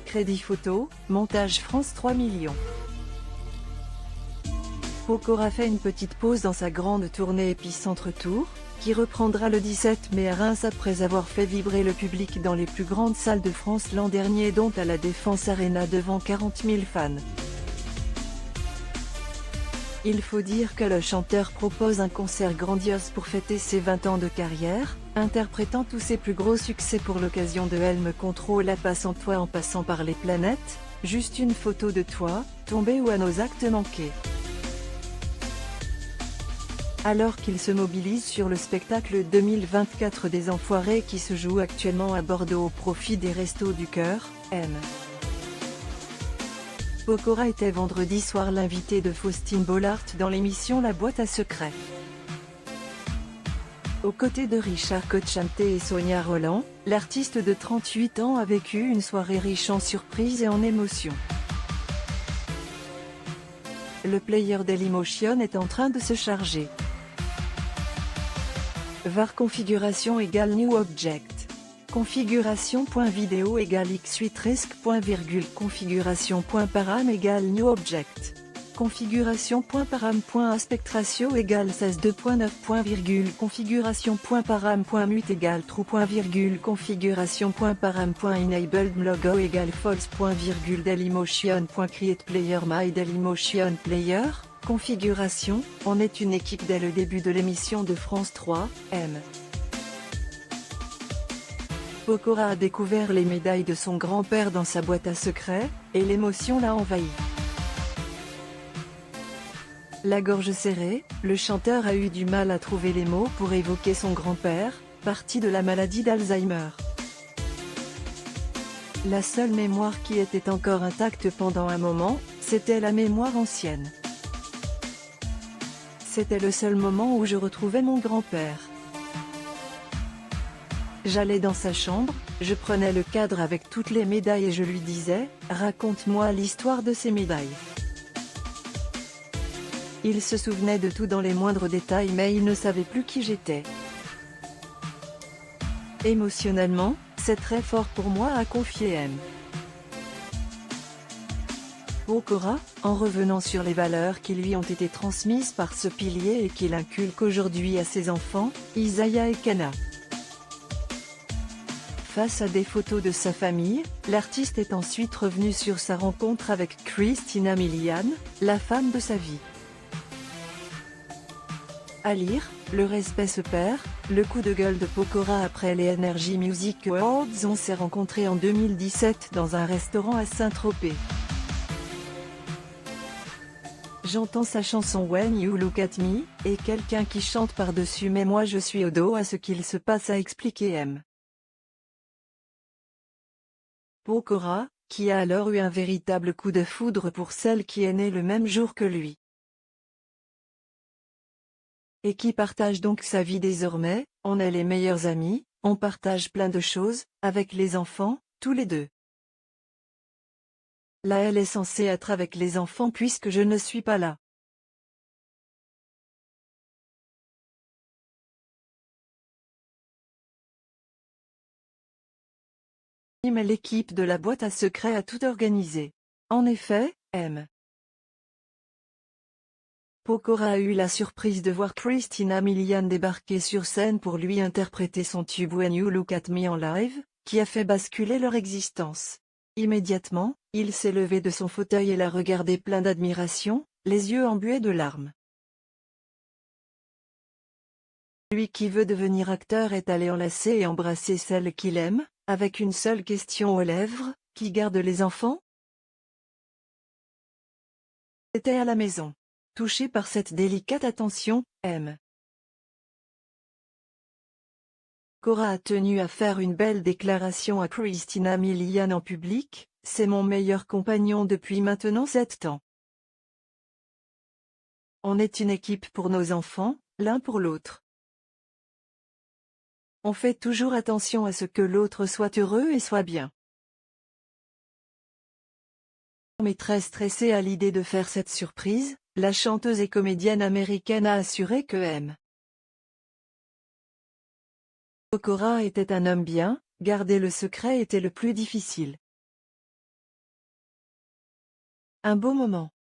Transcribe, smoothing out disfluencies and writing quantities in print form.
Crédit photo, montage France 3 millions. Pokora fait une petite pause dans sa grande tournée Épicentre Tour, qui reprendra le 17 mai à Reims après avoir fait vibrer le public dans les plus grandes salles de France l'an dernier, dont à la Défense Arena devant 40 000 fans. Il faut dire que le chanteur propose un concert grandiose pour fêter ses 20 ans de carrière, interprétant tous ses plus gros succès pour l'occasion de Elle me contrôle à Passant toi en passant par les planètes, Juste une photo de toi, Tombé ou à nos actes manqués. Alors qu'il se mobilise sur le spectacle 2024 des Enfoirés qui se joue actuellement à Bordeaux au profit des Restos du Cœur, M. Pokora était vendredi soir l'invité de Faustine Bollaert dans l'émission La Boîte à Secrets. Aux côtés de Richard Cochante et Sonia Rolland, l'artiste de 38 ans a vécu une soirée riche en surprises et en émotions. Le player Dailymotion est en train de se charger. var configuration égale new object. Configuration.video égale x8resc. Configuration.param égale new object. Configuration.param.aspect-ratio égale 16:2.9. Configuration.param.mute égale true. Configuration.param.enabled logo égale false. Dailymotion.create player my Dailymotion player. Configuration, on est une équipe dès le début de l'émission de France 3, M. Pokora a découvert les médailles de son grand-père dans sa boîte à secrets, et l'émotion l'a envahi. La gorge serrée, le chanteur a eu du mal à trouver les mots pour évoquer son grand-père, parti de la maladie d'Alzheimer. La seule mémoire qui était encore intacte pendant un moment, c'était la mémoire ancienne. C'était le seul moment où je retrouvais mon grand-père. J'allais dans sa chambre, je prenais le cadre avec toutes les médailles et je lui disais, raconte-moi l'histoire de ces médailles. Il se souvenait de tout dans les moindres détails mais il ne savait plus qui j'étais. Émotionnellement, c'est très fort pour moi, a confié M. Pokora, en revenant sur les valeurs qui lui ont été transmises par ce pilier et qu'il inculque aujourd'hui à ses enfants, Isaiah et Kana. Face à des photos de sa famille, l'artiste est ensuite revenu sur sa rencontre avec Christina Milian, la femme de sa vie. À lire, le respect se perd, le coup de gueule de Pokora après les Energy Music Awards. On s'est rencontrés en 2017 dans un restaurant à Saint-Tropez. J'entends sa chanson When You Look At Me, et quelqu'un qui chante par-dessus mais moi je suis au dos à ce qu'il se passe, a expliqué M. Pokora, qui a alors eu un véritable coup de foudre pour celle qui est née le même jour que lui. Et qui partage donc sa vie désormais, on est les meilleurs amis, on partage plein de choses, avec les enfants, tous les deux. Là elle est censée être avec les enfants puisque je ne suis pas là. Mais l'équipe de la boîte à secrets a tout organisé. En effet, M. Pokora a eu la surprise de voir Christina Milian débarquer sur scène pour lui interpréter son tube When You Look At Me en live, qui a fait basculer leur existence. Immédiatement, il s'est levé de son fauteuil et l'a regardé plein d'admiration, les yeux embués de larmes. Lui qui veut devenir acteur est allé enlacer et embrasser celle qu'il aime, avec une seule question aux lèvres, qui garde les enfants? C'était à la maison. Touché par cette délicate attention, M. Pokora a tenu à faire une belle déclaration à Christina Milian en public, c'est mon meilleur compagnon depuis maintenant 7 ans. On est une équipe pour nos enfants, l'un pour l'autre. On fait toujours attention à ce que l'autre soit heureux et soit bien. Mais très stressée à l'idée de faire cette surprise, la chanteuse et comédienne américaine a assuré que M. Pokora était un homme bien, garder le secret était le plus difficile. Un beau moment.